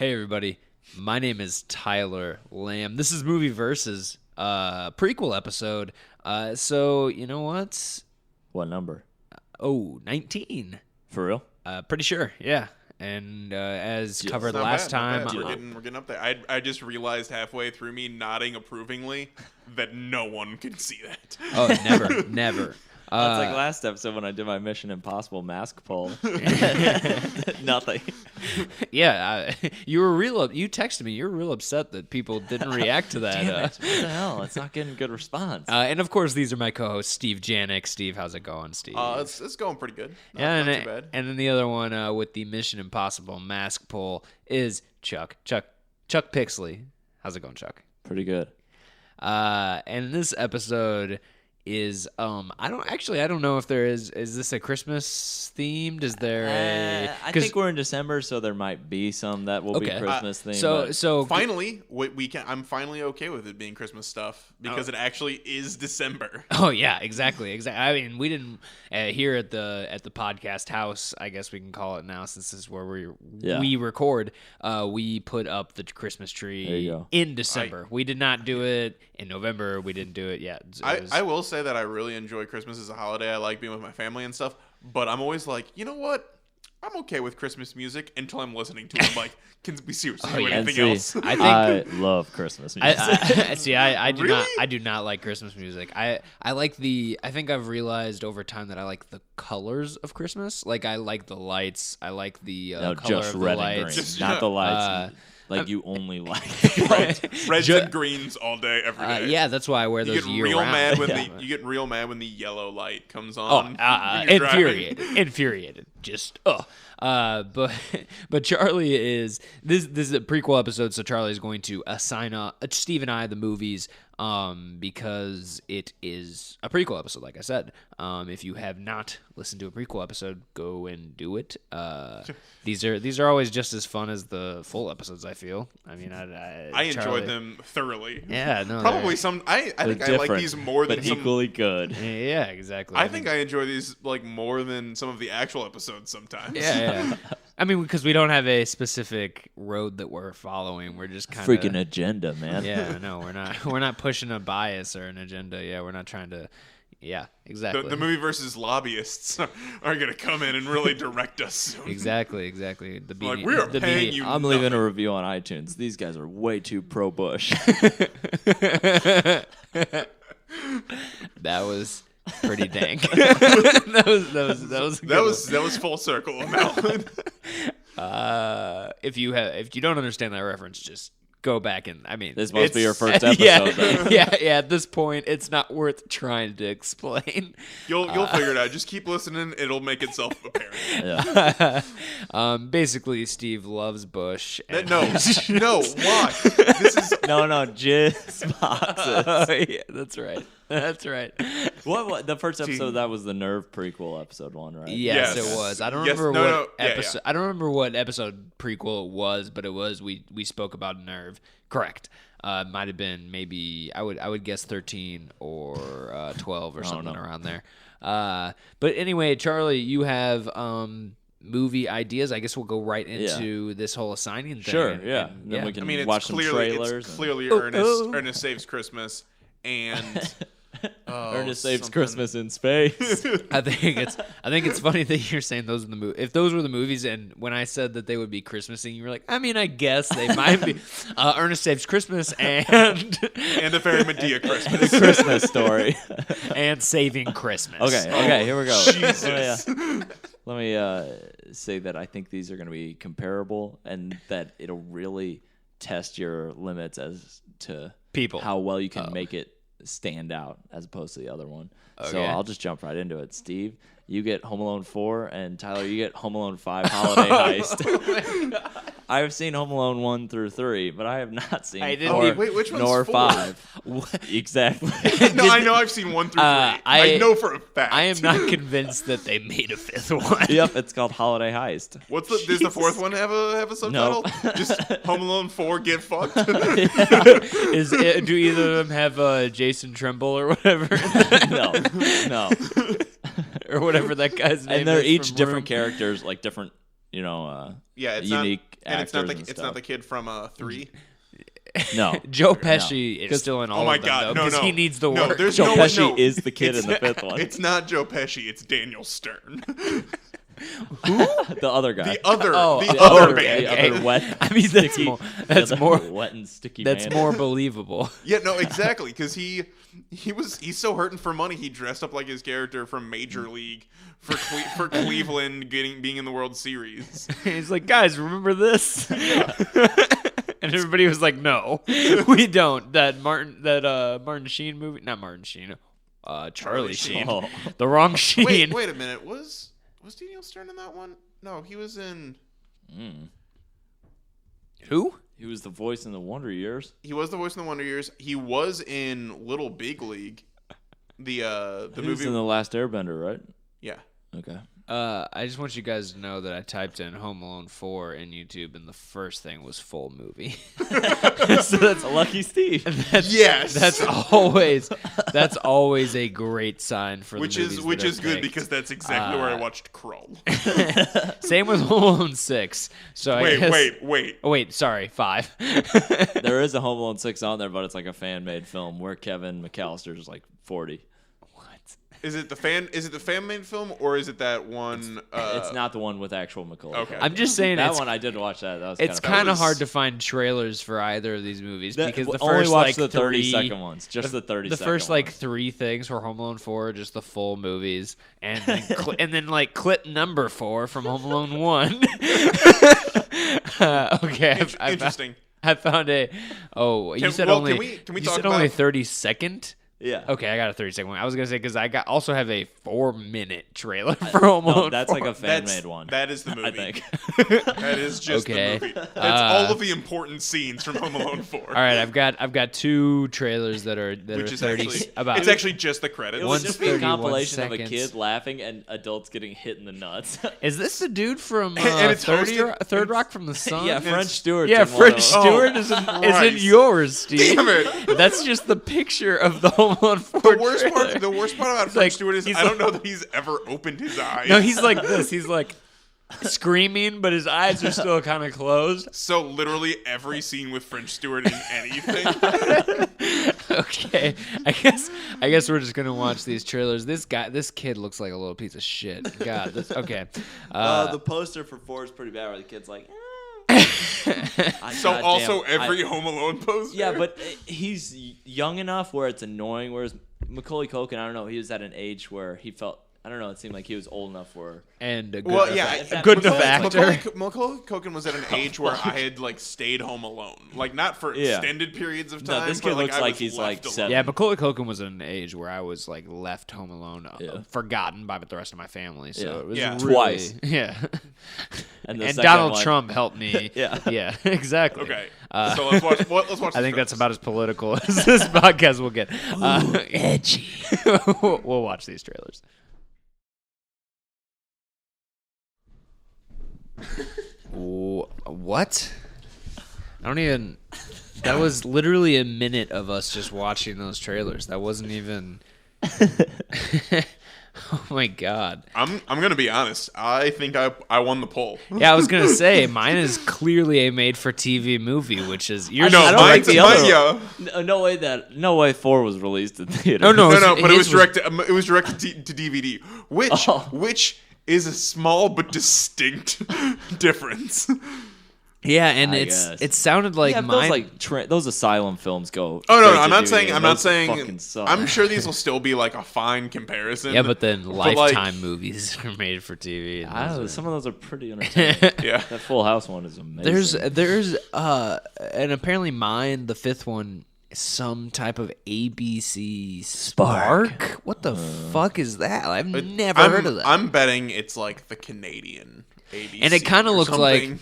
Hey everybody, my name is Tyler Lamb. This is Movie Versus prequel episode. So you know what? What number? 19. For real? Pretty sure, yeah. And as covered Not last bad, not time, bad. We're getting up there. I just realized halfway through me nodding approvingly that no one can see that. oh, never. That's like last episode when I did my Mission Impossible mask pull. Nothing. Yeah, you were you texted me. You were real upset that people didn't react to that. Damn it. What the hell? It's not getting a good response. And of course, these are my co-hosts, Steve Janik. Steve, how's it going, Steve? It's going pretty good. Yeah, Not too bad. And then the other one with the Mission Impossible mask pull is Chuck Pixley. How's it going, Chuck? Pretty good. And this episode is I don't know if there is this a Christmas themed? Is there I think we're in December, so there might be some that will be Christmas themed. So finally, I'm finally okay with it being Christmas stuff because it actually is December. Oh yeah, exactly. I mean, we didn't here at the podcast house, I guess we can call it now, since this is where we record. We put up the Christmas tree in December. We did not do it in November. We didn't do it yet. I will say that I really enjoy Christmas as a holiday. I like being with my family and stuff, but I'm always like, you know what? I'm okay with Christmas music until I'm listening to it. I'm like, can we seriously do anything else? I love Christmas music. I do Really? not. I do not like Christmas music. I like I think I've realized over time that I like the colors of Christmas. Like I like the lights. I like the color just of the red lights. and green, not the lights. You only like Reds and greens all day, every day. Yeah, that's why I wear those year round. You get real mad when the yellow light comes on. Infuriated. Just but Charlie is this is a prequel episode, so Charlie is going to assign Steve and I the movies because it is a prequel episode, like I said. If you have not listened to a prequel episode, go and do it. These are always just as fun as the full episodes, I feel. I mean, I enjoyed them thoroughly. Yeah, no, probably some. I think I like these more than but equally good. Yeah, exactly. I think I enjoy these like more than some of the actual episodes sometimes. Yeah. I mean, because we don't have a specific road that we're following. We're just kind of freaking agenda, man. Yeah, no, we're not pushing a bias or an agenda. Yeah, we're not trying to. Yeah, exactly. The movie versus lobbyists are going to come in and really direct us soon. Exactly. We are paying you. I'm leaving a review on iTunes. These guys are way too pro Bush. That was pretty dank. that was full circle on that one. If you don't understand that reference, just go back and this must be your first episode. Yeah. At this point, it's not worth trying to explain. You'll figure it out. Just keep listening; it'll make itself apparent. Yeah. Basically, Steve loves Bush. No, why? This is no jizz boxes. Yeah, that's right. What the first episode that was the Nerve prequel episode one, right? Yes, it was. I don't remember what episode. I don't remember what episode prequel it was, but it was. We spoke about Nerve. Correct. Might have been maybe I would guess 13 or 12 or something around there. But anyway, Charlie, you have movie ideas. I guess we'll go right into this whole assigning thing. Sure. Then we can watch some trailers. It's clearly Ernest Saves Christmas and. Ernest Saves Christmas in Space. I think it's funny that you're saying those are the movies. If those were the movies, and when I said that they would be Christmas thing, you were like, I mean, I guess they might be. Ernest Saves Christmas and a Fairy Medea Christmas. The Christmas Story and Saving Christmas. Okay, here we go. Jesus. Let me say that I think these are going to be comparable, and that it'll really test your limits as to how well you can make it stand out as opposed to the other one. Okay. So I'll just jump right into it. Steve, you get Home Alone 4, and Tyler, you get Home Alone 5 Holiday Heist. I've seen Home Alone 1 through 3, but I have not seen 4 which one's nor 4? 5. Exactly. No, I know I've seen 1 through 3. I know for a fact. I am not convinced that they made a 5th one. Yep, it's called Holiday Heist. Does the 4th one have a subtitle? Nope. Just Home Alone 4 Get Fucked? Do either of them have Jason Tremble or whatever? No. Or whatever that guy's name is. And they're each from different Room. characters, like different it's unique not, and actors it's not the kid from 3. No, Joe Pesci is still in all of them, because he needs the work. Joe Pesci is the kid in the 5th one. It's not Joe Pesci. It's Daniel Stern. Who? The other guy. The other man. The other wet. I mean, that's more wet and sticky. That's man. more believable. Yeah, no, exactly, because he's so hurting for money. He dressed up like his character from Major League for Cleveland being in the World Series. He's like, guys, remember this? And everybody was like, no, we don't. That Martin Sheen movie, not Martin Sheen, Charlie Sheen. Oh. The wrong Sheen. Wait a minute. Was Daniel Stern in that one? No, he was in. Who? He was the voice in the Wonder Years. He was the voice in the Wonder Years. He was in Little Big League. The movie. He was in The Last Airbender, right? Yeah. Okay. I just want you guys to know that I typed in Home Alone 4 in YouTube, and the first thing was full movie. So that's Lucky Steve. Yes. That's always a great sign for which the movies which is good picked. Because that's exactly where I watched Krull. Same with Home Alone 6. So wait, sorry, 5. There is a Home Alone 6 on there, but it's like a fan-made film where Kevin McAllister is like 40. Is it the fan-made film, or is it that one? It's not the one with actual Macaulay. Okay. I'm just saying that one. I did watch that. That was it's kind of hard to find trailers for either of these movies because the only first watch the 30-second ones, just the 30. The first ones. 3 things were Home Alone 4, are just the full movies, and then and then clip number 4 from Home Alone 1. Okay, interesting. I found a. Oh, you said only. Can we you talk said about only 30-second? Yeah. Okay, I got a 30-second one. I was gonna say because I also have a 4-minute trailer for Home Alone. That's 4. Like a fan-made one. That is the movie. I think. That is just okay. the movie. That's all of the important scenes from Home Alone 4. All right, I've got 2 trailers that are 30. It's actually just the credits. It was just a compilation of a kid laughing and adults getting hit in the nuts. Is this the dude from Third Rock from the Sun? Yeah, French Stewart. Yeah, French Stewart is in yours, Steve. Damn it! That's just the picture of the Home Alone 4. The worst part about French Stewart is I don't know that he's ever opened his eyes. No, he's like this. He's like screaming, but his eyes are still kind of closed. So literally every scene with French Stewart in anything. Okay, I guess we're just gonna watch these trailers. This kid looks like a little piece of shit. God, okay. The poster for 4 is pretty bad. Where the kid's like. Every Home Alone poster. Yeah, but he's young enough where it's annoying. Whereas Macaulay Culkin, I don't know, he was at an age where he felt. I don't know. It seemed like he was old enough for and a good good enough actor. Macaulay Culkin was at an age where I had stayed home alone, like not for extended periods of time. No, this kid looks like he's like 7. Yeah, Macaulay Culkin was at an age where I was like left home alone, forgotten by the rest of my family. So it was really, twice. Yeah, and Donald Trump helped me. yeah, exactly. Okay, so let's watch. I think that's about as political as this podcast will get. Edgy. We'll watch these trailers. What? I don't even. That was literally a minute of us just watching those trailers. That wasn't even. Oh my god. I'm gonna be honest. I think I won the poll. Yeah, I was gonna say mine is clearly a made-for-TV movie, which is yours. I don't like the other. No way 4 was released in theater. No, but it was directed. It was directed to DVD, which is a small but distinct difference. Yeah, and it sounded like mine. Those asylum films go. Oh no, I'm not saying. I'm sure these will still be like a fine comparison. Yeah, but then Lifetime movies are made for TV. Some of those are pretty entertaining. Yeah, that Full House one is amazing. There's and apparently mine, the 5th one, some type of ABC Spark. What the fuck is that? I've never heard of that. I'm betting it's like the Canadian ABC, and it kind of looks like.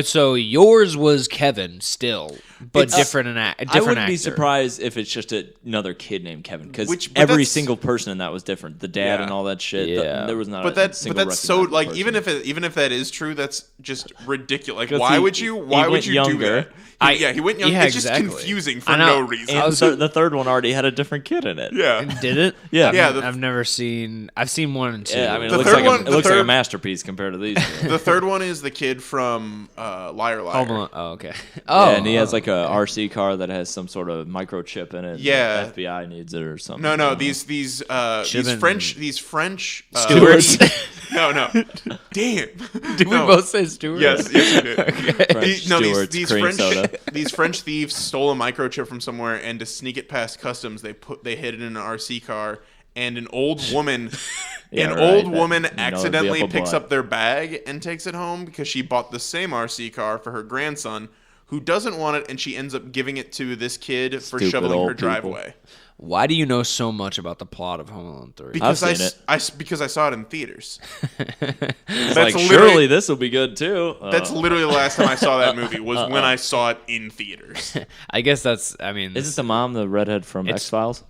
So yours was Kevin still. but different actor. I wouldn't be surprised if it's just another kid named Kevin, because every single person in that was different. The dad and all that shit. Yeah. There was not. But that's so like person. even if that is true, that's just ridiculous. Like why would you do that? He went younger. Yeah, it's just confusing for no reason. And the third one already had a different kid in it. Yeah, did it? Yeah, I've never seen. I've seen 1 and 2. Yeah, I mean, it looks like a masterpiece compared to these. The third one is the kid from Liar Liar. Oh, okay. Oh, and he has like a RC car that has some sort of microchip in it. Yeah, the FBI needs it or something. No, these French stewards. No. Damn. Did we both say Stewart? Yes, we did. Okay. These French thieves stole a microchip from somewhere, and to sneak it past customs, they hid it in an RC car, and an old woman accidentally picks up their bag and takes it home because she bought the same RC car for her grandson, who doesn't want it, and she ends up giving it to this kid for shoveling her driveway. Why do you know so much about the plot of Home Alone 3? Because I saw it in theaters. Surely this will be good too. That's literally the last time I saw that movie was when I saw it in theaters. I guess is it the mom, the redhead from X-Files?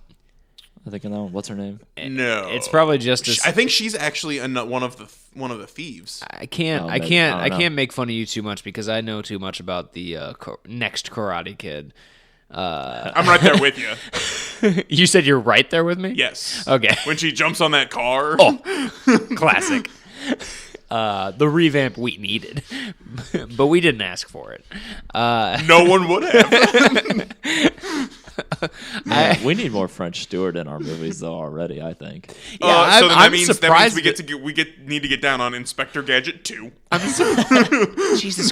I think in that one. What's her name? No, it's probably just. I think she's actually one of the thieves. I can't make fun of you too much because I know too much about the next Karate Kid. I'm right there with you. You said you're right there with me? Yes. Okay. When she jumps on that car. Oh, classic. The revamp we needed, but we didn't ask for it. No one would have. We need more French Stewart in our movies, though. Already, I think. Yeah, so then that means we need to get down on Inspector Gadget 2. Jesus,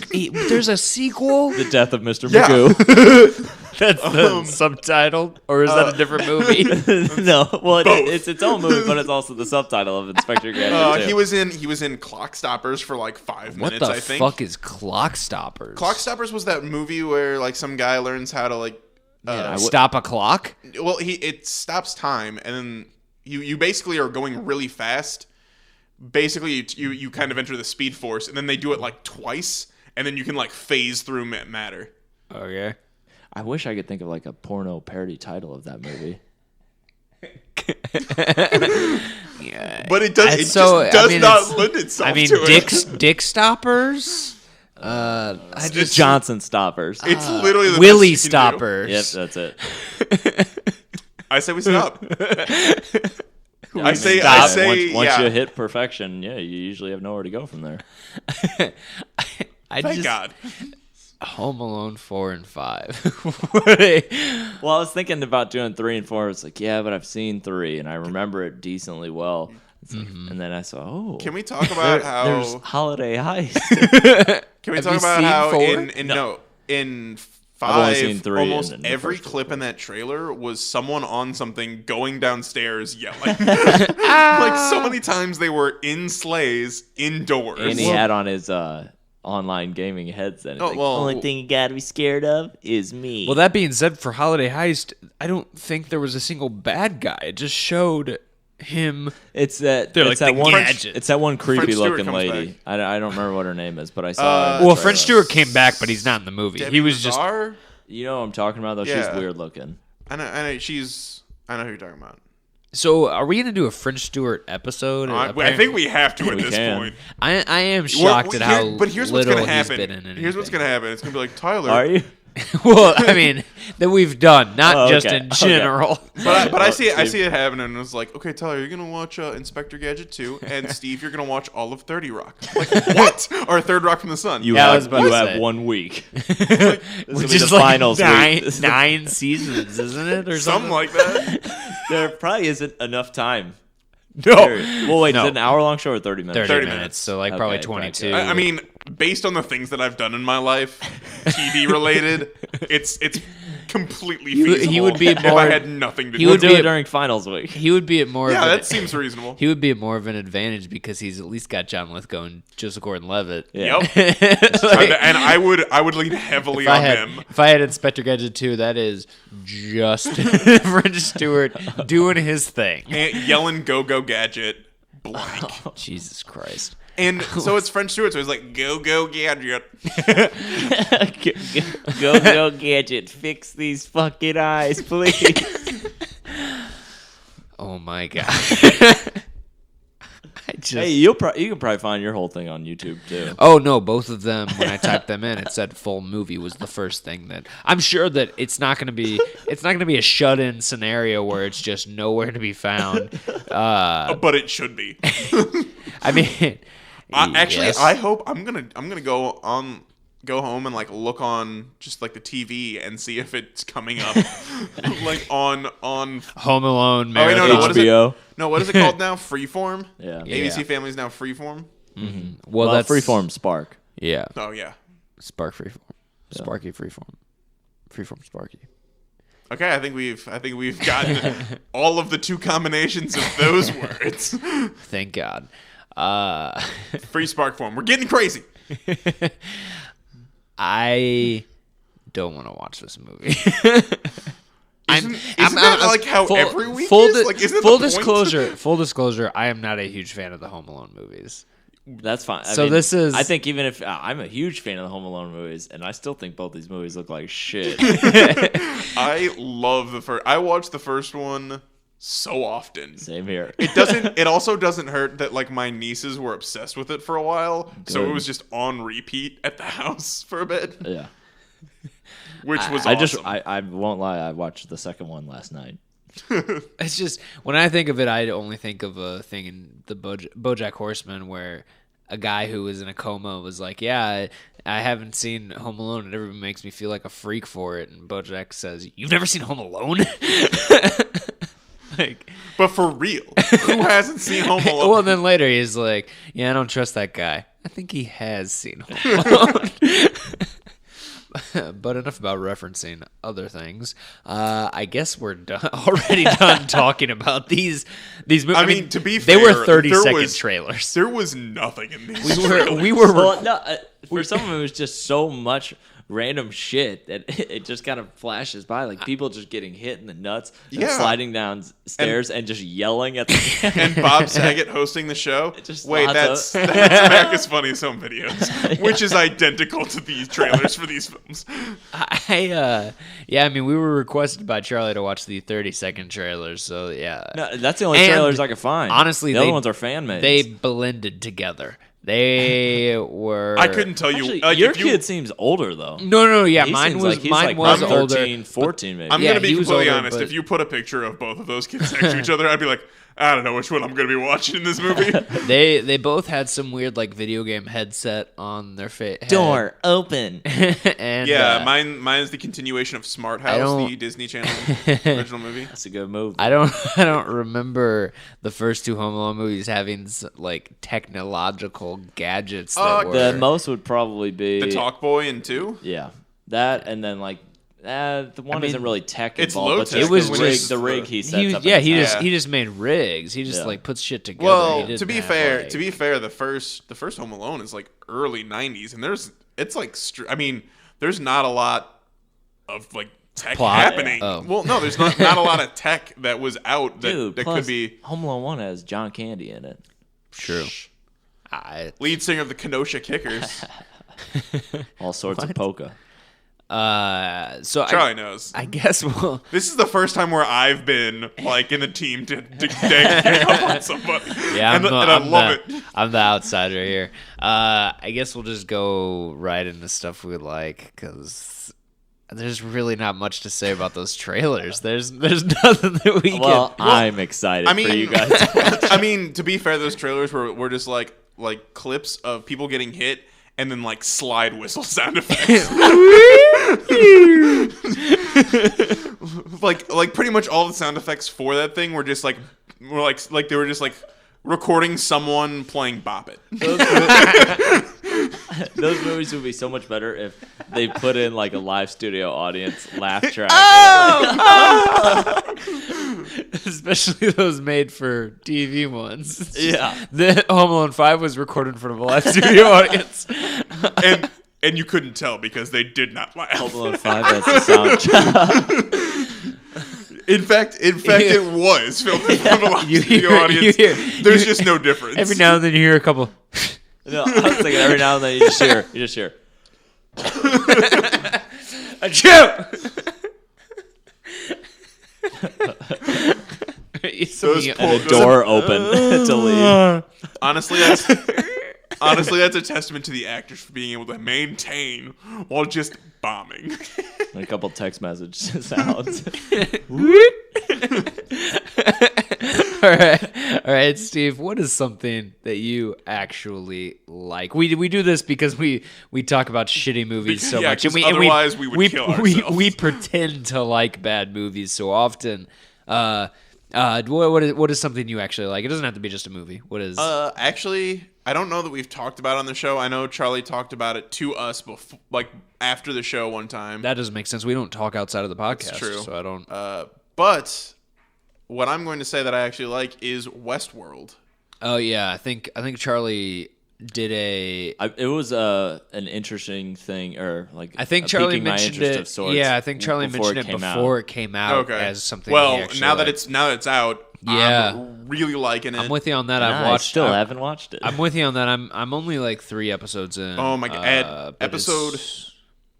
there's a sequel. The Death of Mr. Magoo. That's subtitled, or is that a different movie? No, well, it's its own movie, but it's also the subtitle of Inspector Gadget 2. He was in Clock Stoppers for like 5 minutes. I think. What the fuck is Clock Stoppers? Clock Stoppers was that movie where like some guy learns how to like stop a clock. Well, it stops time, and then you basically are going really fast. Basically, you kind of enter the Speed Force, and then they do it like twice, and then you can like phase through matter. Okay. I wish I could think of like a porno parody title of that movie. Yeah, but it does. It does not lend itself to it. Dick Stoppers. Johnson Stoppers. It's literally the Willie Stoppers. Yep, that's it. I say we stop. I say once you hit perfection, you usually have nowhere to go from there. Thank God. Home Alone 4 and 5. Well, I was thinking about doing 3 and 4. It's like, yeah, but I've seen 3 and I remember it decently well. And then I saw, can we talk about how there's Holiday Heist? Can we talk about how in 5 almost every clip in that trailer was someone on something going downstairs yelling. Like so many times they were in sleighs indoors. And he had on his online gaming headset. Only thing you gotta be scared of is me. Well, that being said, for Holiday Heist, I don't think there was a single bad guy. It just showed him. It's that one creepy looking lady. I don't remember what her name is, but I saw her. Well, French Stewart came back, but he's not in the movie. Debbie he was Bizarre? just. You know what I'm talking about, though. Yeah. She's weird looking. I know who you're talking about. So, are we gonna do a French Stewart episode? I think we have to at this point. I am shocked at how but here's what's little gonna happen. he's been in anything. Here's what's gonna happen. It's gonna be like, Tyler. Are you? Well, I mean, that we've done, not just in general. Okay. But I see it happening, and it's like, okay, Tyler, you're gonna watch Inspector Gadget 2, and Steve, you're gonna watch all of 30 Rock. Like, what? Or Third Rock from the Sun. You have 1 week. Which is like finals 9 seasons, isn't it? Or something like that. There probably isn't enough time. No. Well, wait, is it an hour-long show or 30 minutes? 30 minutes, so like probably 22. I mean, based on the things that I've done in my life, TV-related, it's completely feasible. He would be if I had nothing to do. He would do it during finals week. He would be at more. Yeah, that seems reasonable. He would be at more of an advantage because he's at least got John Lithgow and Joseph Gordon-Levitt. Yeah. Yep. And I would lean heavily on him. If I had Inspector Gadget 2, that is just French Stewart doing his thing, and yelling "Go Go Gadget" blank. Jesus Christ. And so it's French Stewart, so he's like, go Gadget. Go Gadget, fix these fucking eyes, please. Oh my god. Hey, you can probably find your whole thing on YouTube too. Oh no, both of them. When I typed them in, it said full movie was the first thing that I'm sure that it's not going to be a shut-in scenario where it's just nowhere to be found. But it should be. I mean, yes. I hope I'm gonna go home and like look on just like the TV and see if it's coming up like on Home Alone, HBO. What is it called now? Freeform. Yeah. ABC Family's now Freeform. Mm-hmm. Well, that's Freeform Spark. Yeah. Oh yeah. Spark Freeform. Sparky Freeform. Freeform Sparky. Okay, I think we've gotten all of the two combinations of those words. Thank God. Free Spark Form. We're getting crazy. I don't want to watch this movie. Isn't that like how every week is? Like, isn't full disclosure, I am not a huge fan of the Home Alone movies. That's fine. I think even if I'm a huge fan of the Home Alone movies, and I still think both these movies look like shit. I love the first. I watched the first one so often. Same here. It also doesn't hurt that like my nieces were obsessed with it for a while, Good. so it was just on repeat at the house for a bit. Yeah. Which was awesome. I won't lie, I watched the second one last night. It's just when I think of it, I only think of a thing in the BoJack Horseman where a guy who was in a coma was like, "Yeah, I haven't seen Home Alone, and everyone makes me feel like a freak for it." And BoJack says, "You've never seen Home Alone?" But for real, who hasn't seen Home Alone? Well, then later he's like, "Yeah, I don't trust that guy. I think he has seen Home Alone." But enough about referencing other things. I guess we're already done talking about these movies. I mean, to be fair, they were 30-second trailers. There was nothing in these. For some of them, it was just so much random shit that it just kind of flashes by, like people just getting hit in the nuts, and sliding down stairs and just yelling at the and Bob Saget hosting the show. That's America's Funniest Home Videos, which is identical to these trailers for these films. I mean, we were requested by Charlie to watch the 30-second trailers, so yeah. No, that's the only trailers I could find. Honestly, the other ones are fan made. They blended together. They were. I couldn't tell you. Actually, your kid seems older though. No. Yeah, mine was older. 13, 14 maybe. I'm gonna be completely honest. If you put a picture of both of those kids next to each other, I'd be like, I don't know which one I'm gonna be watching in this movie. They both had some weird like video game headset on their face. Door open. And mine is the continuation of Smart House, the Disney Channel original movie. That's a good movie. I don't remember the first two Home Alone movies having like technological gadgets. The most would probably be the Talk Boy in 2. Yeah, that and then like. The one isn't really tech it's involved. Low but tech. It was just the rig he sets up. Yeah, he just made rigs. He just like puts shit together. Well, to be fair, the first Home Alone is like early 90s, and there's not a lot of like tech happening. Oh. Well, no, there's not a lot of tech that was out that plus, could be. Home Alone 1 has John Candy in it. True. Lead singer of the Kenosha Kickers. All sorts of polka. So Charlie knows. I guess this is the first time where I've been like in the team to gang up on somebody. Yeah, and I love it. I'm the outsider here. I guess we'll just go right into stuff we like because there's really not much to say about those trailers. There's nothing that we can. Well, I'm excited for you guys. I mean, to be fair, those trailers were just like clips of people getting hit. And then like slide whistle sound effects. like pretty much all the sound effects for that thing were just like they were just like recording someone playing Bop It. Those movies would be so much better if they put in like a live studio audience laugh track. Especially those made for TV ones. Yeah. The Home Alone 5 was recorded in front of a live studio audience. And you couldn't tell because they did not laugh. Home Alone 5 has the soundtrack. In fact, it was filmed in front of a live studio audience. There's just no difference. Every now and then you hear a couple. No, I was thinking every now and then you just hear. Achoo! And a door open to leave. Honestly, that's a testament to the actors for being able to maintain while just bombing. And a couple text message sounds. All right, Steve. What is something that you actually like? We do this because we talk about shitty movies so much, and otherwise we would kill ourselves. We pretend to like bad movies so often. What is something you actually like? It doesn't have to be just a movie. What is? Actually, I don't know that we've talked about it on the show. I know Charlie talked about it to us before, like after the show one time. That doesn't make sense. We don't talk outside of the podcast. That's true. So I don't. But what I'm going to say that I actually like is Westworld. Oh yeah, I think Charlie did a. It was an interesting thing, or like I think Charlie mentioned it. Yeah, I think Charlie mentioned it before it came out as something. Well, now that it's out, yeah, I'm really liking it. I'm with you on that. I haven't watched it. I'm with you on that. I'm only like 3 episodes in. Oh my god!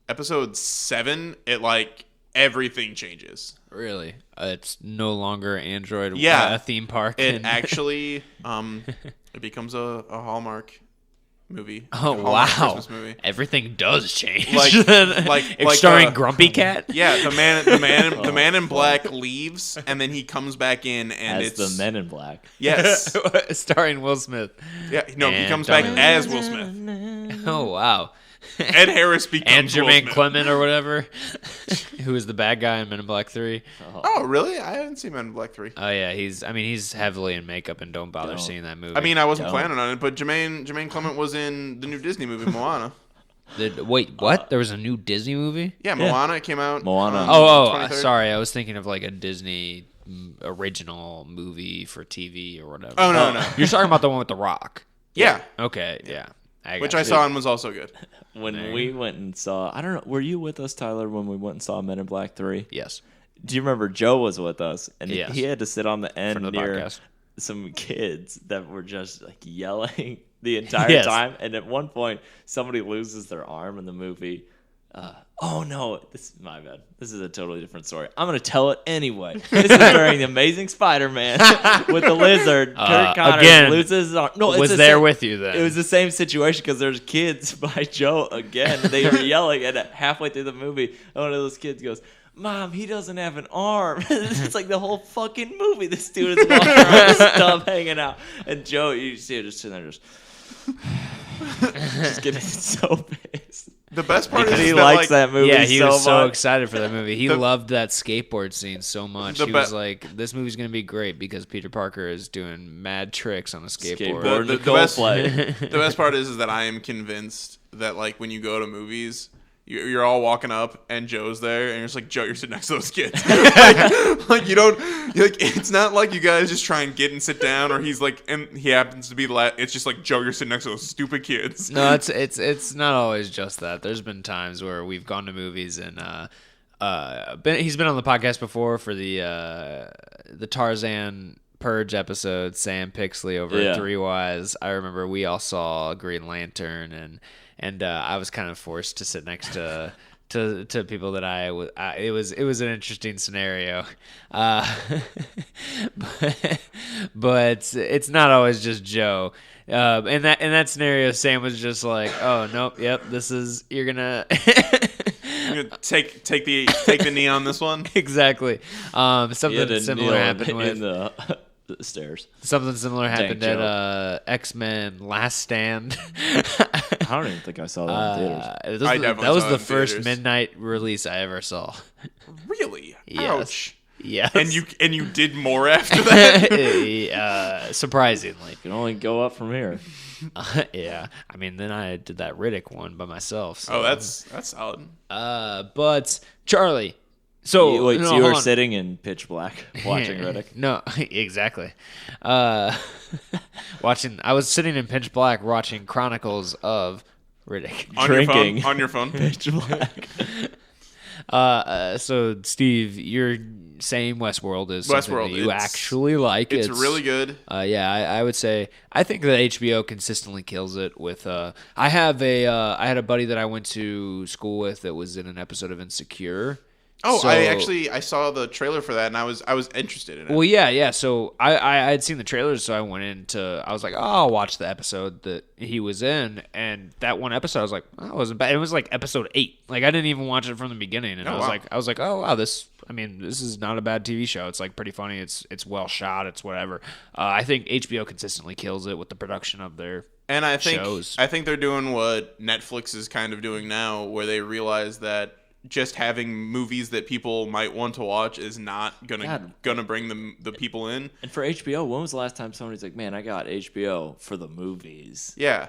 Episode 7, it like everything changes. Really, it's no longer Android. Yeah, theme park. It actually it becomes a Hallmark movie. Oh wow! Christmas movie. Everything does change. Like starring Grumpy Cat. Yeah, the man in black leaves, and then he comes back in, and it's the Men in Black. Yes, starring Will Smith. Yeah, no, he comes back as Will Smith. Oh wow! Ed Harris becomes and Jermaine Clement or whatever, who is the bad guy in Men in Black 3. Oh, really? I haven't seen Men in Black 3. Oh yeah, he's heavily in makeup, and don't bother seeing that movie. I mean, I wasn't planning on it, but Jermaine Clement was in the new Disney movie Moana. Wait, what? There was a new Disney movie? Yeah, Moana. It came out. Moana. Sorry, I was thinking of like a Disney original movie for TV or whatever. Oh no. You're talking about the one with The Rock. Yeah. Okay. Yeah. Which I saw and was also good. When we went and saw, I don't know, were you with us, Tyler, when we went and saw Men in Black 3? Yes. Do you remember Joe was with us? And yes. He had to sit on the end near podcast. Some kids that were just like yelling the entire time. And at one point, somebody loses their arm in the movie. Oh no, this is my bad. This is a totally different story. I'm going to tell it anyway. This is during The Amazing Spider-Man with the lizard. Kurt Connors again, loses his arm. No, was there with you then? It was the same situation because there's kids by Joe again. They were yelling, and halfway through the movie, one of those kids goes, "Mom, he doesn't have an arm." It's like the whole fucking movie. This dude is walking around with stuff hanging out. And Joe, you see her just sitting there just getting so pissed. The best part is he likes that movie. Yeah, he was so much. excited for that movie. He loved that skateboard scene so much. He was like, "This movie's gonna be great because Peter Parker is doing mad tricks on a skateboard." The best part is that I am convinced that like when you go to movies, you're all walking up and Joe's there, and you're just like, Joe, you're sitting next to those kids. like you don't, it's not like you guys just try and get and sit down, or he's like, and he happens to be it's just like, Joe, you're sitting next to those stupid kids. No, it's not always just that. There's been times where we've gone to movies and he's been on the podcast before for the Tarzan Purge episode, Sam Pixley over at Three Wise. I remember we all saw Green Lantern and I was kind of forced to sit next to people that it was an interesting scenario, but it's not always just Joe. In that scenario, Sam was just like, "Oh nope, yep, you're gonna." Take the knee on this one. Exactly. Something similar happened in the stairs. Something similar happened at X-Men Last Stand. I don't even think I saw that in theaters. That was the first midnight release I ever saw. Really? Yes. Ouch. Yes. And you did more after that? Surprisingly. You can only go up from here. Yeah. I mean, then I did that Riddick one by myself. So. Oh, that's solid. But Charlie. So you were sitting in pitch black watching Riddick? No, exactly. I was sitting in pitch black watching Chronicles of Riddick. Drinking on your phone. Pitch black. So Steve, you're saying Westworld is something that you actually like. It's really good. Yeah, I would say I think that HBO consistently kills it with. I had a buddy that I went to school with that was in an episode of Insecure. Oh, so, I saw the trailer for that, and I was interested in it. Well, yeah. So I had seen the trailers, so I was like, oh, I'll watch the episode that he was in, and that one episode, I was like, oh, it wasn't bad. It was like episode 8. Like I didn't even watch it from the beginning, and I was like, oh wow, this is not a bad TV show. It's like pretty funny. It's well shot. It's whatever. I think HBO consistently kills it with the production of their shows. I think they're doing what Netflix is kind of doing now, where they realize that just having movies that people might want to watch is not gonna bring the people in. And for HBO, when was the last time somebody's like, "Man, I got HBO for the movies"? Yeah,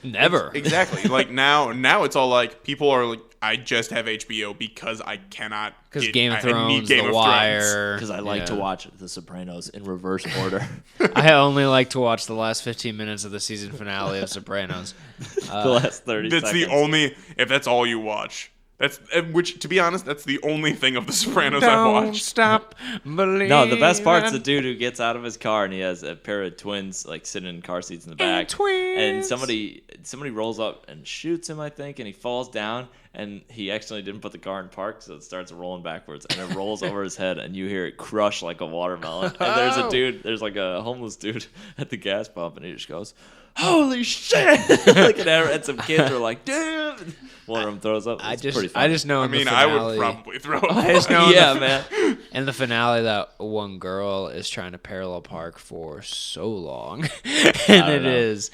never. Exactly. Like now it's all like people are like, I just have HBO because I cannot. Because Game of Thrones, The Wire. Because I like to watch The Sopranos in reverse order. I only like to watch the last 15 minutes of the season finale of Sopranos. The last 30 seconds. That's the only. If that's all you watch. Which, to be honest, that's the only thing of The Sopranos I've watched. Don't stop believing. No, the best part's the dude who gets out of his car and he has a pair of twins like sitting in car seats in the back. And somebody rolls up and shoots him, I think, and he falls down and he actually didn't put the car in park, so it starts rolling backwards and it rolls over his head and you hear it crush like a watermelon. And there's like a homeless dude at the gas pump and he just goes, "Holy shit!" Like and some kids are like, "Dude!" One of them throws up. I just know. I would probably throw up. I just know. Yeah, man. In the finale, that one girl is trying to parallel park for so long, and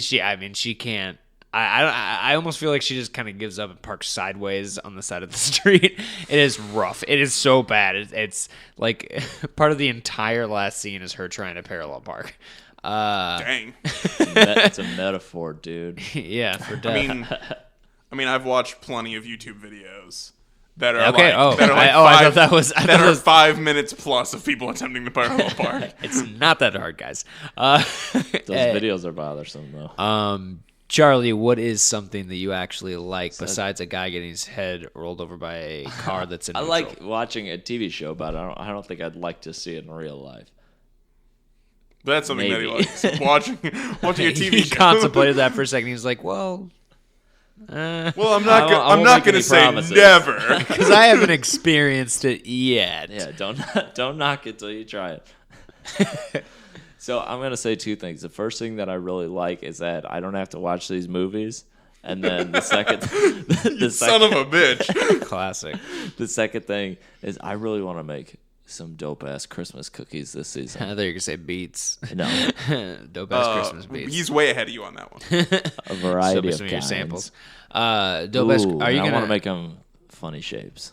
she? I mean, she can't. I almost feel like she just kind of gives up and parks sideways on the side of the street. It is rough. It is so bad. It's like part of the entire last scene is her trying to parallel park. Dang. It's a metaphor, dude. Yeah, for death. I mean, I've watched plenty of YouTube videos that are okay. I thought 5 minutes plus of people attempting to parallel park. It's not that hard, guys. Those videos are bothersome, though. Charlie, what is something that you actually like besides a guy getting his head rolled over by a car that's in neutral? I like watching a TV show, but I don't think I'd like to see it in real life. That's something that he likes. Watching a TV he show. He contemplated that for a second. He was like, well, I'm not going to say never. Because I haven't experienced it yet. Yeah, don't knock it till you try it. So I'm going to say two things. The first thing that I really like is that I don't have to watch these movies. And then the second... son of a bitch. Classic. The second thing is I really want to make some dope-ass Christmas cookies this season. I thought you were going to say beets. No. Dope-ass Christmas beets. He's way ahead of you on that one. A variety of some kinds. Of your samples. Dope-ass... Are you I want to make them funny shapes.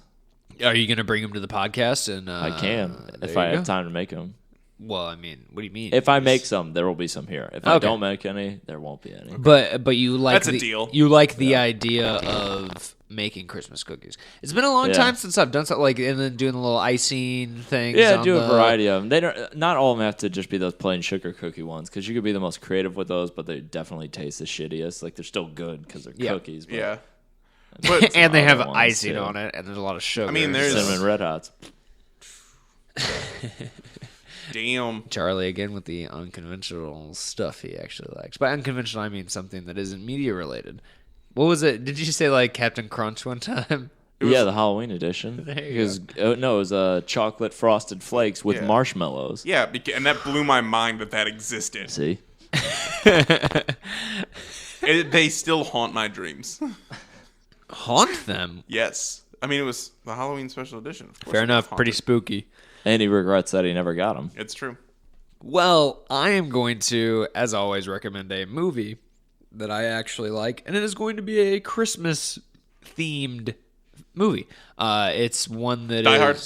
Are you going to bring them to the podcast? And I can, if I have time to make them. Well, I mean, what do you mean? If I make some, there will be some here. If I don't make any, there won't be any. But you like that's a deal. You like the idea of making Christmas cookies. It's been a long time since I've done something like, and then doing the little icing things. Yeah, do a variety of them. They don't. Not all of them have to just be those plain sugar cookie ones, because you could be the most creative with those, but they definitely taste the shittiest. Like they're still good because they're cookies. But yeah. But and they have icing on it, and there's a lot of sugar. I mean, there's Cinnamon Red Hots. Damn. Charlie again with the unconventional stuff he actually likes. By unconventional, I mean something that isn't media related. What was it? Did you say like Captain Crunch one time? Yeah, the Halloween edition. It was chocolate frosted flakes with marshmallows. Yeah, and that blew my mind that existed. See? They still haunt my dreams. Haunt them? Yes. I mean, it was the Halloween special edition. Of course. Fair enough. Pretty spooky. And he regrets that he never got them. It's true. Well, I am going to, as always, recommend a movie that I actually like, and it is going to be a Christmas-themed movie. It's one that Die Hard?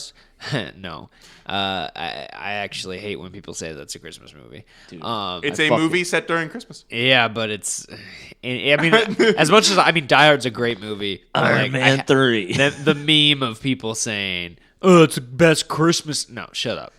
No. I actually hate when people say that's a Christmas movie. Dude, it's a movie set during Christmas. Yeah, but it's... I mean, as much as... I mean, Die Hard's a great movie. Iron Man 3. The meme of people saying... Oh, it's the best Christmas. No, shut up.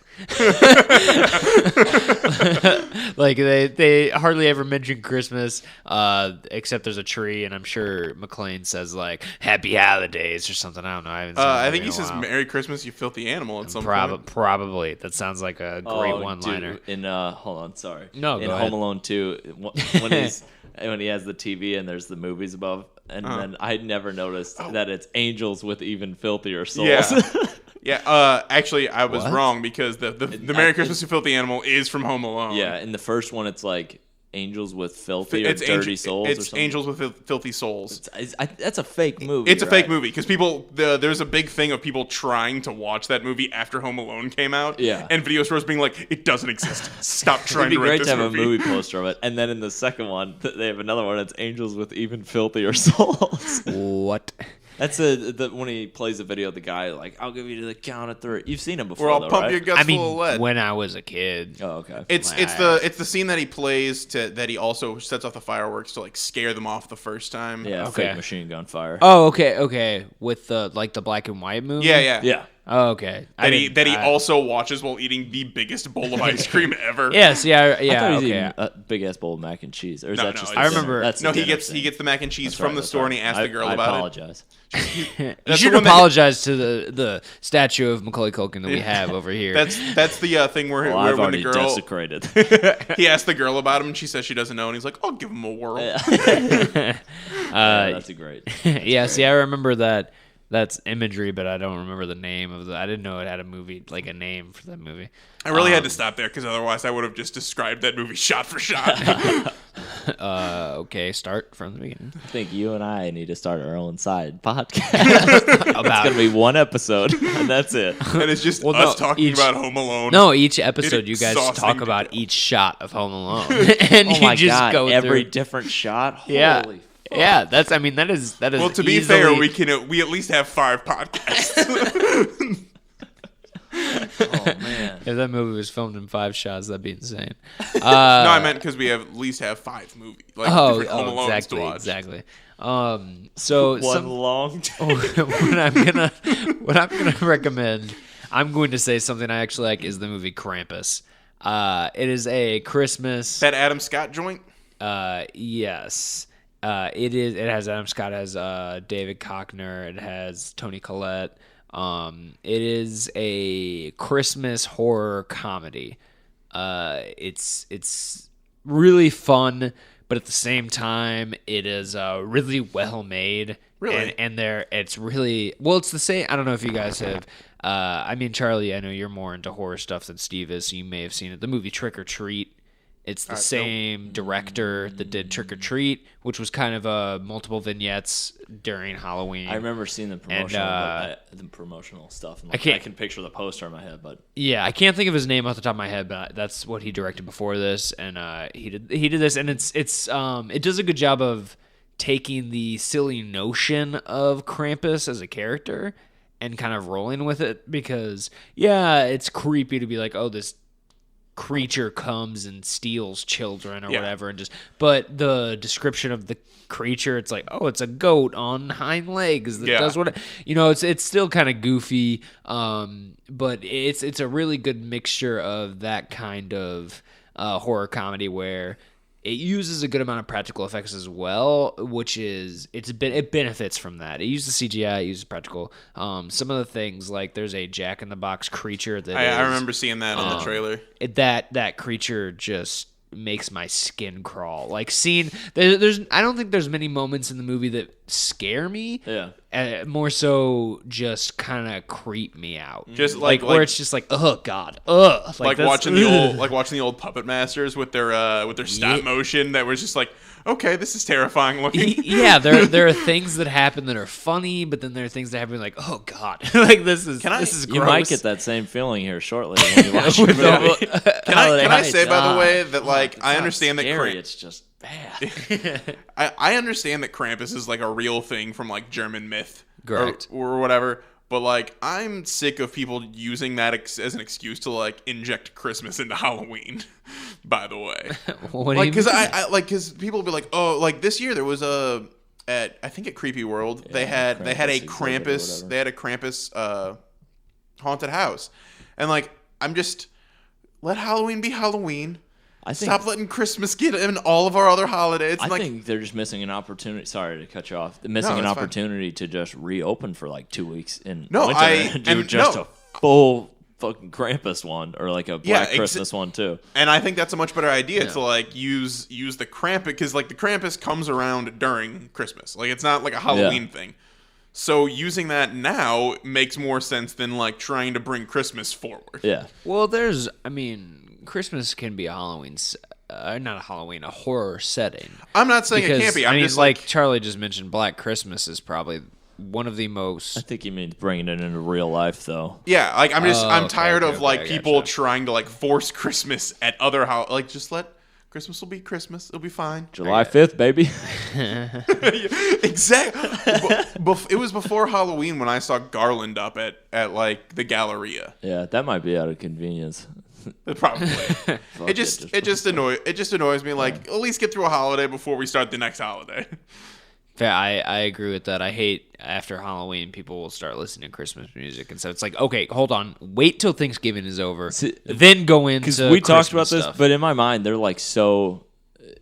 Like they hardly ever mention Christmas, except there's a tree, and I'm sure McClane says like "Happy Holidays" or something. I don't know. I think he says "Merry Christmas, you filthy animal" at some point. Probably. That sounds like a great one-liner. Dude, in hold on, sorry. No, in go Home ahead. Alone 2, when he has the TV and there's the movies above, and then I never noticed that it's angels with even filthier souls. Yeah. Yeah, actually, I was wrong because the Merry Christmas, You Filthy Animal is from Home Alone. Yeah, in the first one, it's like angels with filthy or dirty souls. It's or something. angels with filthy souls. That's a fake movie. It's a fake movie because there's a big thing of people trying to watch that movie after Home Alone came out. Yeah, and video stores being like, it doesn't exist. Stop trying to rent this movie. It'd be great to have a movie poster of it. And then in the second one, they have another one. It's angels with even filthier souls. What? That's when he plays a video of the guy like, I'll give you to the count of 3. You've seen him before, I'll pump your guts full of lead. When I was a kid. Oh, okay. It's the scene that he plays that he also sets off the fireworks to like scare them off the first time. Yeah, fake machine gun fire. Oh, okay. With the black and white movie. Yeah. Oh, okay. That he also watches while eating the biggest bowl of ice cream ever. Yes, yeah. I thought he was eating a big ass bowl of mac and cheese. Or is that just? I remember. He gets the mac and cheese from the store and he asks the girl about it. I apologize. You should apologize to the statue of Macaulay Culkin that we have over here. That's the thing where I've when already the girl desecrated. He asked the girl about him and she says she doesn't know and he's like, I'll give him a whirl. That's a great. Yeah, see, I remember that. That's imagery, but I don't remember the name of I didn't know it had a movie, like a name for that movie. I really had to stop there because otherwise I would have just described that movie shot for shot. Okay, start from the beginning. I think you and I need to start our own side podcast. It's going to be one episode, and that's it. And it's just us talking about Home Alone. No, each episode you guys talk about each shot of Home Alone. And oh my you just God, go every through differ't shot? Yeah. Holy fuck. Yeah, that is. Well, to be fair, we at least have 5 podcasts. Oh man! If that movie was filmed in 5 shots, that'd be insane. No, I meant because we at least have 5 movies, like different Home Alones to watch. Exactly. So long time. what I'm gonna recommend, I'm going to say something I actually like is the movie Krampus. It is a Christmas. That Adam Scott joint. Yes. It is. It has Adam Scott, has David Koechner, it has Toni Collette. It is a Christmas horror comedy. It's really fun, but at the same time, it is really well made. Really, and it's really well. It's the same. I don't know if you guys have. I mean, Charlie, I know you're more into horror stuff than Steve is, so you may have seen it. The movie Trick or Treat. It's the same director that did Trick or Treat, which was kind of multiple vignettes during Halloween. I remember seeing the promotional stuff. And I can picture the poster in my head, but yeah, I can't think of his name off the top of my head, but that's what he directed before this, and he did this, and it does a good job of taking the silly notion of Krampus as a character and kind of rolling with it, because it's creepy to be like, oh, this creature comes and steals children or whatever, but the description of the creature, it's like, oh, it's a goat on hind legs that does what it's still kind of goofy, but it's a really good mixture of that kind of horror comedy where it uses a good amount of practical effects as well, which is it benefits from that. It uses CGI, it uses practical. Some of the things, like there's a Jack in the Box creature that I remember seeing that in the trailer. That creature just makes my skin crawl. Like there's I don't think there's many moments in the movie that scare me. Yeah. More so just kind of creep me out. Just where it's just like, oh God, ugh. Like watching the old Puppet Masters with their stop motion that was just like, okay, this is terrifying looking. Yeah, there are things that happen that are funny, but then there are things that happen like, oh God, like this is gross. You might get that same feeling here shortly when you watch the movie. Can I say, by the way, that like I understand that it's just bad. I understand that Krampus is like a real thing from like German myth, correct, or whatever. But like, I'm sick of people using that as an excuse to like inject Christmas into Halloween. By the way, because people will be like, oh, like this year there was I think at Creepy World they had a Krampus haunted house, and like let Halloween be Halloween. Stop letting Christmas get in all of our other holidays. I think they're just missing an opportunity. Sorry to cut you off. They're missing an opportunity to just reopen for like 2 weeks in winter and do a full fucking Krampus one or like a Black Christmas one too. And I think that's a much better idea to like use the Krampus, because like the Krampus comes around during Christmas. Like it's not like a Halloween thing. So using that now makes more sense than like trying to bring Christmas forward. Yeah. Well, Christmas can be a Halloween, not a Halloween, a horror setting. I'm not saying it can't be. I mean, just like Charlie just mentioned, Black Christmas is probably one of the most. I think he means bringing it into real life, though. Yeah, like I'm tired of people trying to like force Christmas at other like just let Christmas will be Christmas. It'll be fine. July 5th, baby. Exactly. It was before Halloween when I saw Garland up at like the Galleria. Yeah, that might be out of convenience. Probably. It just annoys me. Like, at least get through a holiday before we start the next holiday. Fair, I agree with that. I hate after Halloween people will start listening to Christmas music, and so it's like, okay, hold on, wait till Thanksgiving is over, then go into because we talked about stuff. This, but in my mind they're like so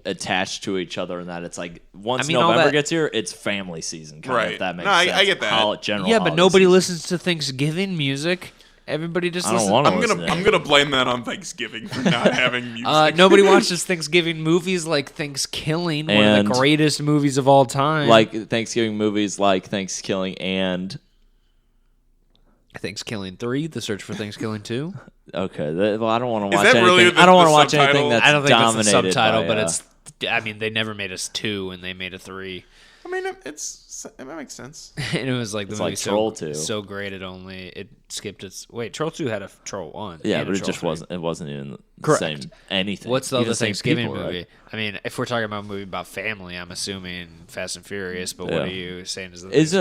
attached to each other, and that it's like once November gets here, it's family season. Right? If that makes sense. I get that. Yeah, but nobody listens to Thanksgiving music. Everybody just listens. I'm gonna blame that on Thanksgiving for not having music. Nobody watches Thanksgiving movies like Thanksgiving, one of the greatest movies of all time. Like Thanksgiving movies, like Thanksgiving and Thanksgiving 3, The Search for Thanksgiving 2. Okay, well, I don't want to watch anything. I don't want to watch anything that's I don't think dominated that's the subtitle, by, but it's. I mean, they never made us 2, and they made a 3. I mean, it makes sense. And it was like the movie Troll 2. So great it skipped its. Wait, Troll 2 had a Troll 1. Yeah, but it just wasn't. It wasn't even the same anything. What's the other Thanksgiving movie? Right? I mean, if we're talking about a movie about family, I'm assuming Fast and Furious. But what are you saying is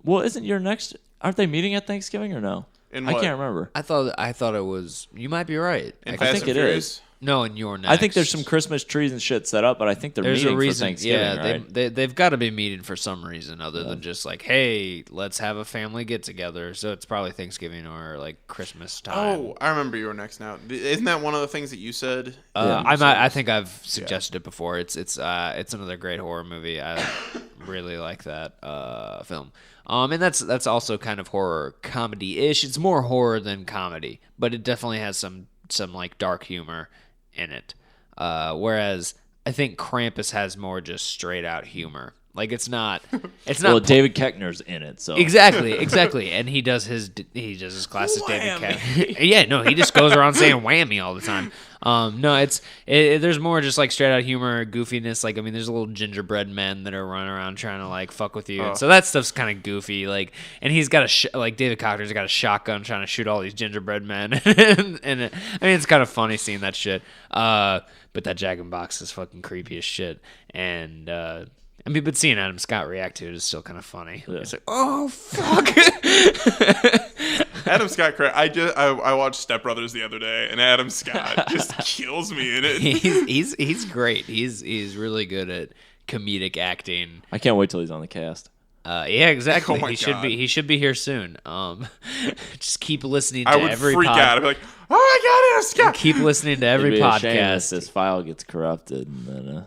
well, isn't your next? Aren't they meeting at Thanksgiving or no? I can't remember. I thought it was. You might be right. I think it is. No, in your next. I think there's some Christmas trees and shit set up, but I think they're meeting for Thanksgiving, right? They've got to be meeting for some reason other than just like, hey, let's have a family get-together. So it's probably Thanksgiving or like Christmas time. Oh, I remember you were next now. Isn't that one of the things that you said? I think I've suggested it before. It's another great horror movie. I really like that film. And that's also kind of horror comedy-ish. It's more horror than comedy, but it definitely has some like dark humor in it. Whereas I think Krampus has more just straight out humor. Like it's not. Well, David Koechner's in it, so exactly, and he does his classic David Koechner. Yeah, no, he just goes around saying whammy all the time. No, there's more just like straight out humor, goofiness. Like I mean, there's little gingerbread men that are running around trying to like fuck with you, and so that stuff's kind of goofy. Like, and he's got like David Koechner's got a shotgun trying to shoot all these gingerbread men, and I mean it's kind of funny seeing that shit. But that Jack in the Box is fucking creepy as shit, and. I mean, but seeing Adam Scott react to it is still kind of funny. Yeah. It's like, oh fuck. Adam Scott, I watched Step Brothers the other day, and Adam Scott just kills me in it. He's great. He's really good at comedic acting. I can't wait till he's on the cast. Yeah, exactly. He should be here soon. Just keep listening to every. I would freak out. I'd be like, oh my god, Adam Scott! Keep listening to every podcast. If this file gets corrupted, and then.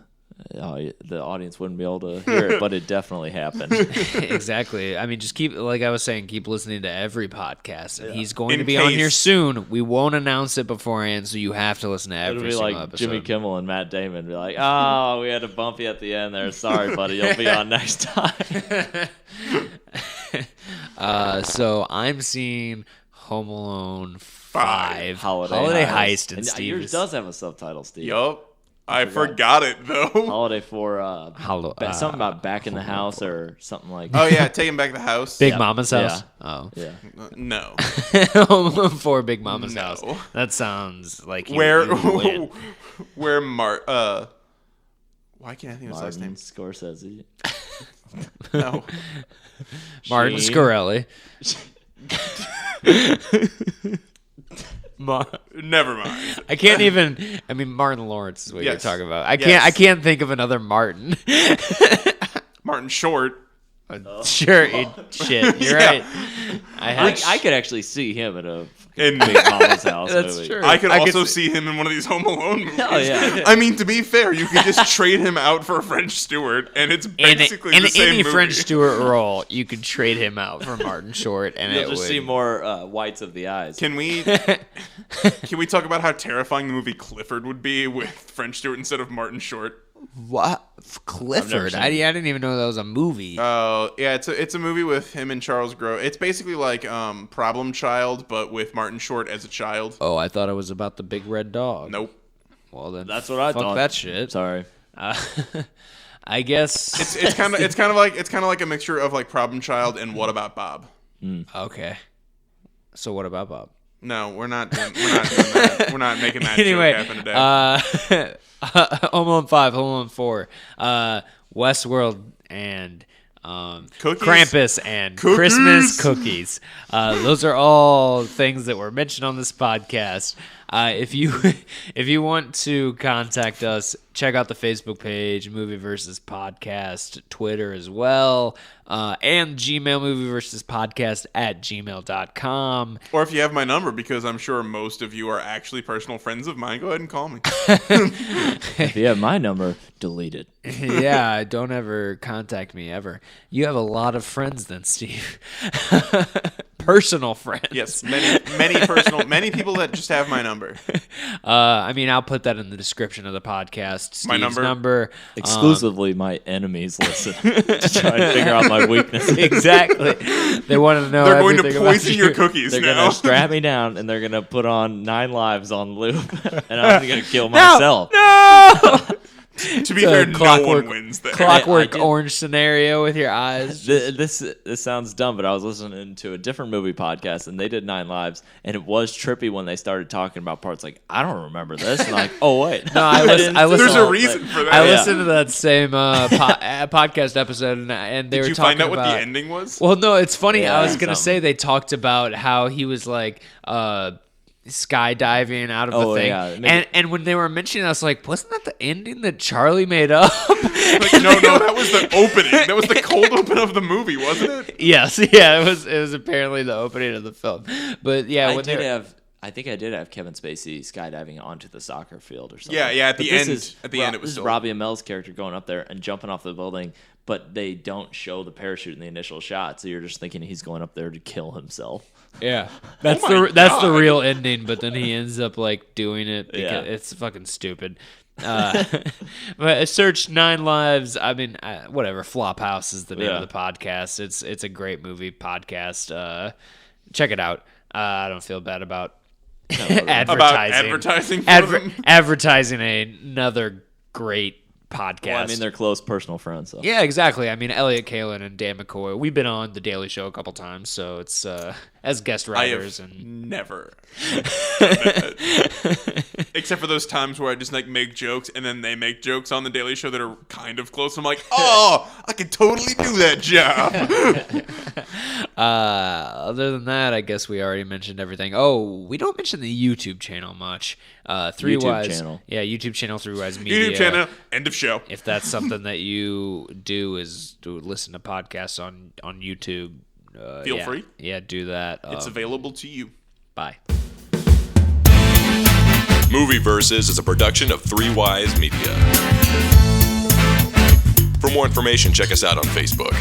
The audience wouldn't be able to hear it, but it definitely happened. Exactly. I mean, just keep, like I was saying, keep listening to every podcast. And he's going to be on here soon. We won't announce it beforehand, so you have to listen to every single episode. Jimmy Kimmel and Matt Damon be like, oh, we had to bump you at the end there. Sorry, buddy. You'll be on next time. So I'm seeing Home Alone 5. Holiday Heist. And Steve. Yours does have a subtitle, Steve. Yup. I forgot it though. Holiday for something about back in the house or something like. Oh yeah, taking back the house. Big Mama's house. Yeah. Oh yeah. No. For Big Mama's house. That sounds like where why can't I think of his last name? Scorsese. No. Martin Scorsese. Never mind. I can't even. I mean, Martin Lawrence is what you're talking about. I can't think of another Martin. Martin Short. Sure, shit. You're right. I could actually see him in a in Big Mama's House movie. True. I could also see him in one of these Home Alone movies. Oh yeah. I mean, to be fair, you could just trade him out for a French Stewart, and it's basically the same movie. In any French Stewart role, you could trade him out for Martin Short, and you'll just see more whites of the eyes. Can we talk about how terrifying the movie Clifford would be with French Stewart instead of Martin Short? What? Clifford? I didn't even know that was a movie. Oh, yeah, it's a movie with him and Charles Grodin. It's basically like Problem Child, but with Martin Short as a child. Oh, I thought it was about the big red dog. Nope. Well, then that's what I thought. Fuck that shit. Sorry. I guess it's kind of like a mixture of like Problem Child and What About Bob? Okay. So what about Bob? No, we're not doing that. We're not making that joke happen today. Home Alone 5, Home Alone 4, Westworld, and Krampus and Christmas cookies. Those are all things that were mentioned on this podcast. If you want to contact us, check out the Facebook page, Movie Versus Podcast, Twitter as well, and Gmail, movieversuspodcast@gmail.com. Or if you have my number, because I'm sure most of you are actually personal friends of mine, go ahead and call me. If you have my number, delete it. Yeah, don't ever contact me ever. You have a lot of friends then, Steve. Personal friends. Yes, many people that just have my number. I mean, I'll put that in the description of the podcast. Steve's my number. Exclusively my enemies listen to try to figure out my weaknesses. Exactly. They want to know. They're going to poison your cookies. They're going to strap me down and they're going to put on 9 Lives on loop, and I'm going to kill myself. No. To be fair, no one wins there. Clockwork Orange scenario with your eyes. This sounds dumb, but I was listening to a different movie podcast, and they did 9 Lives, and it was trippy when they started talking about parts like, I don't remember this. And like, oh, wait. No, I listened. There's a reason for that. I listened to that same podcast episode, and they were talking about... Did you find out what the ending was? Well, no, it's funny. Yeah, I was going to say they talked about how he was like... skydiving out of a thing, and when they were mentioning it, I was like, wasn't that the ending that Charlie made up? Like, no, that was the opening. That was the cold open of the movie, wasn't it? Yes, yeah, it was apparently the opening of the film. But yeah, I think I did have Kevin Spacey skydiving onto the soccer field or something. Yeah, at the end it was Robbie Amell's character going up there and jumping off the building, but they don't show the parachute in the initial shot, so you're just thinking he's going up there to kill himself. Yeah, that's the real ending, but then he ends up like doing it because it's fucking stupid. But search 9 Lives. I mean, whatever. Flophouse is the name of the podcast. It's a great movie podcast. Check it out. I don't feel bad about advertising another great podcast. Well, I mean, they're close personal friends. So. Yeah, exactly. I mean, Elliot Kalin and Dan McCoy. We've been on The Daily Show a couple times, so it's as guest writers. I have never. Except for those times where I just like make jokes, and then they make jokes on The Daily Show that are kind of close. I'm like, oh, I could totally do that job. Other than that, I guess we already mentioned everything. Oh, we don't mention the YouTube channel much. YouTube channel. Yeah, YouTube channel, 3 Wise Media. YouTube channel, end of show. If that's something that you do, is to listen to podcasts on YouTube. Feel free. Yeah, do that. It's available to you. Bye. Movie Versus is a production of 3 Wise Media. For more information, check us out on Facebook.